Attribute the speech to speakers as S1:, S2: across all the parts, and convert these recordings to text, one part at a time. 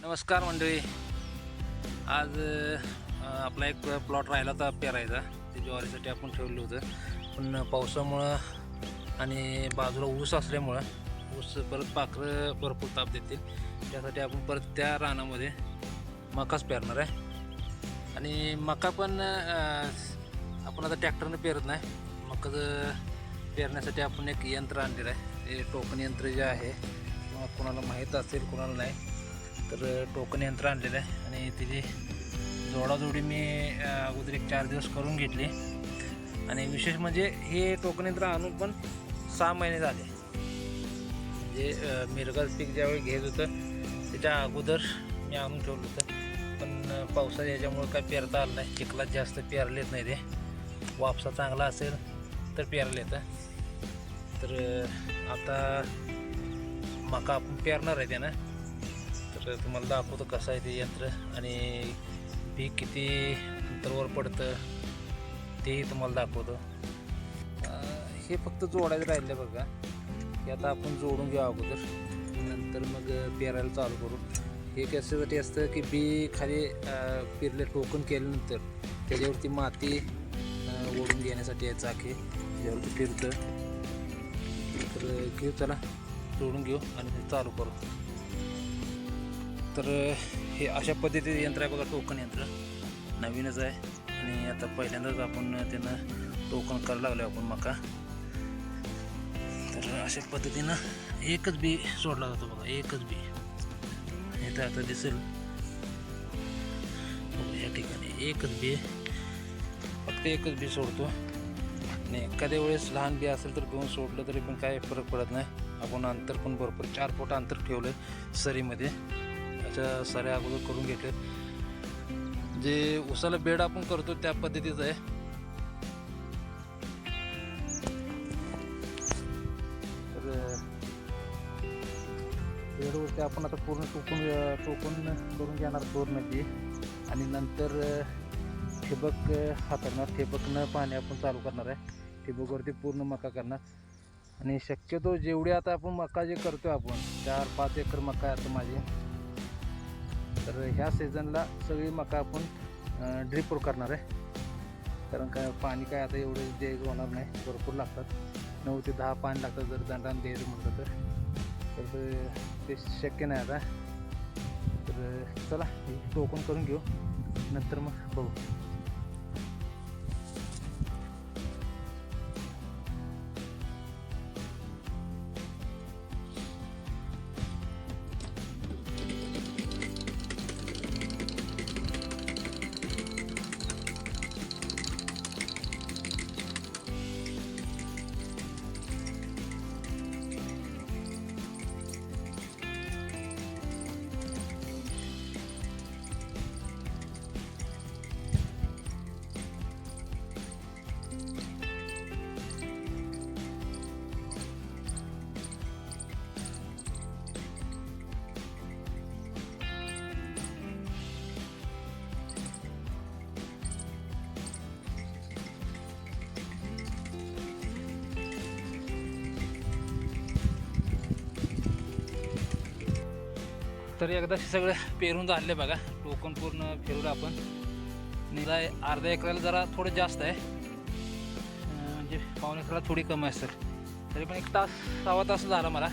S1: नमस्कार मंडळी. आज आपला एक प्लॉट राहिला होता पेरायचा. ते ज्वारीसाठी आपण ठेवलं होतं, पण पावसामुळं आणि बाजूला ऊस असल्यामुळं ऊस परत पाखरं भरपूर ताप देतील. त्यासाठी आपण परत त्या रानामध्ये मकाच पेरणार आहे. आणि मका पण आपण आता ट्रॅक्टरनं पेरत नाही. मकाचं पेरण्यासाठी आपण एक यंत्र आणलेलं आहे. ते टोकन यंत्र जे आहे, किंवा कोणाला माहीत असेल कोणाला नाही, तर टोकन यंत्र आणलेलं आहे. आणि त्याची जोडाजोडी मी अगोदर एक 4 दिवस करून घेतली. आणि विशेष म्हणजे हे टोकन यंत्र आणून पण 6 महिने झाले. म्हणजे मिरगाचं पीक ज्यावेळी घेत होतं त्याच्या अगोदर मी आणून ठेवलं होतं, पण पावसाच्या ह्याच्यामुळे काय पेरता आलं नाही. चिखलात जास्त पेरलेत नाही. ते वापसा चांगला असेल तर पेरले येतं. तर आता मका आपण पेरणार आहे त्यानं. तर तुम्हाला दाखवतो कसं आहे ते यंत्र आणि पीक किती अंतरावर पडतं तेही तुम्हाला दाखवतो. हे फक्त जोडायचं राहिलं बघा. हे आता आपण जोडून घेऊ अगोदर, नंतर मग पेरायला चालू करू. हे कशासाठी असतं की बी खाली पेरले टोकन केल्यानंतर त्याच्यावरती माती ओढून घेण्यासाठी आहे. चाके त्याच्यावरती फिरतं. तर घेऊ, चला जोडून घेऊ आणि चालू करू. तर हे अशा पद्धतीचे यंत्र आहे बघा. टोकन यंत्र नवीनच आहे आणि आता पहिल्यांदाच आपण त्यांना टोकन करायला लागलो आपण मका. तर अशा पद्धतीनं एकच बी सोडला जातो बघा. एकच बी हे तर आता दिसेल या ठिकाणी. एकच बी, फक्त एकच बी सोडतो. आणि एखाद्या वेळेस लहान बी असेल तर घेऊन सोडलं तरी पण काय फरक पडत नाही. आपण अंतर पण भरपूर 4 फूट अंतर ठेवलं सरीमध्ये. त्याच्या सऱ्या अगोदर करून घेतले. जे उसाला बेड आपण करतो त्या पद्धतीचं आहे. तर बेडवरती आपण आता पूर्ण टोकून करून घेणार पूर्णची. आणि नंतर ठिबक हाताळणार. ठिबकनं पाणी आपण चालू करणार आहे. ठिबकवरती पूर्ण मका करणार. आणि शक्यतो जेवढी आता आपण मका जे करतो आपण 4-5 एकर मका आहे आता माझी. तर ह्या सीझनला सगळी मका आपण ड्रिपवर करणार आहे. कारण काय पाणी काय आता एवढं द्यायचं होणार नाही. भरपूर लागतात. 9 ते 10 पाणी लागतात जर दंडाने द्यायचं म्हटलं तर ते शक्य नाही आता. तर चला टोकन करून घेऊ, नंतर मग बघू. तर एकदा सगळं पेरून झाले बघा. टोकन पूर्ण फिरवलं आपण. निघाय अर्ध्या एकराला जरा थोडं जास्त आहे, म्हणजे पावणे एकराला थोडी कमी असेल. तरी पण 1 तास 6 तास झाला मला.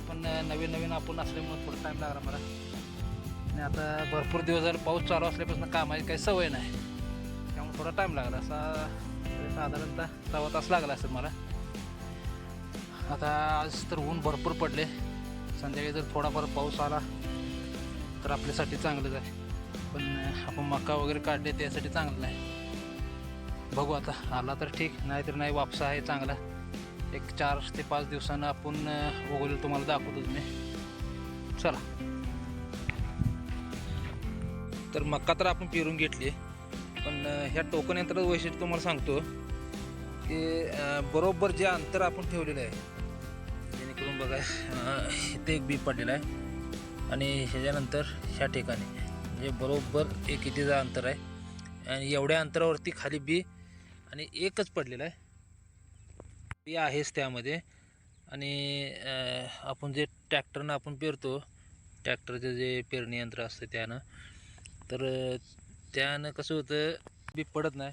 S1: पण नवीन आपण असल्यामुळे थोडा टाईम लागला मला. आणि आता भरपूर दिवस झाले पाऊस चालू असल्यापासून कामाची काही सवय नाही, त्यामुळे थोडा टाईम लागला. साधारणतः 6 तास लागला असेल मला. आता आज तर ऊन भरपूर पडले. संध्याकाळी जर थोडाफार पाऊस आला तर आपल्यासाठी चांगलंच आहे. पण आपण मका वगैरे काढले त्यासाठी चांगलं नाही. बघू आता आला तर ठीक, नाही तर नाही. वापसा आहे चांगला. एक 4 ते 5 दिवसानं आपण उगवलेलं तुम्हाला दाखवतो तुम्ही. चला. तर मका तर आपण पेरून घेतली, पण ह्या टोकन यंत्राचं वैशिष्ट्य तुम्हाला सांगतो की बरोबर जे अंतर आपण ठेवलेलं आहे, जेणेकरून बघा इथे एक बी पडलेला आहे आणि ह्याच्यानंतर ह्या ठिकाणी म्हणजे बरोबर 1 इंचीचं अंतर आहे. आणि एवढ्या अंतरावरती खाली बी आणि एकच पडलेलं आहे. बी आहेच त्यामध्ये. आणि आपण जे ट्रॅक्टरनं आपण पेरतो ट्रॅक्टरचं जे पेरणी यंत्र असतं त्यानं. तर त्यानं कसं होतं, बी पडत नाही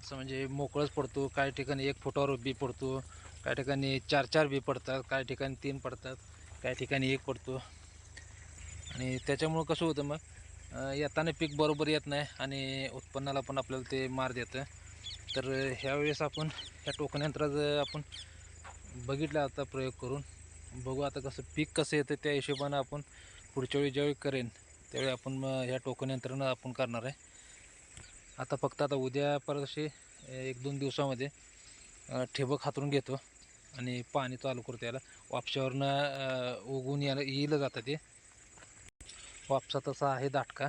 S1: असं, म्हणजे मोकळंच पडतो. काही ठिकाणी 1 फुटावर बी पडतो, काही ठिकाणी 4-4 बी पडतात, काही ठिकाणी 3 पडतात, काही ठिकाणी 1 पडतो. आणि त्याच्यामुळं कसं होतं मग, येताना पीक बरोबर येत नाही आणि उत्पन्नाला पण आपल्याला ते मार देतं. तर ह्यावेळेस आपण ह्या टोकन यंत्राचं आपण बघितलं आता प्रयोग करून. बघू आता कसं पीक कसं येतं, त्या हिशोबानं आपण पुढच्या वेळी ज्यावेळी करेन त्यावेळी आपण मग ह्या टोकन यंत्रानं आपण करणार आहे. आता फक्त आता उद्या परवाशी 1-2 दिवसामध्ये ठिबक हातरून घेतो आणि पाणी चालू करतो. याला वापशावरनं उगवून येईल जातं ते. वापसा तसा आहे दाटका.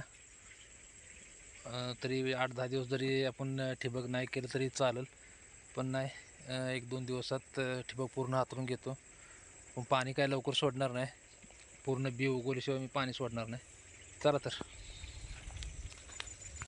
S1: तरी 8-10 दिवस जरी आपण ठिबक नाही केलं तरी चालेल, पण नाही, 1-2 दिवसात ठिबक पूर्ण हातरून घेतो. पण पाणी काय लवकर सोडणार नाही, पूर्ण बी उगवल्याशिवाय मी पाणी सोडणार नाही. चला तर.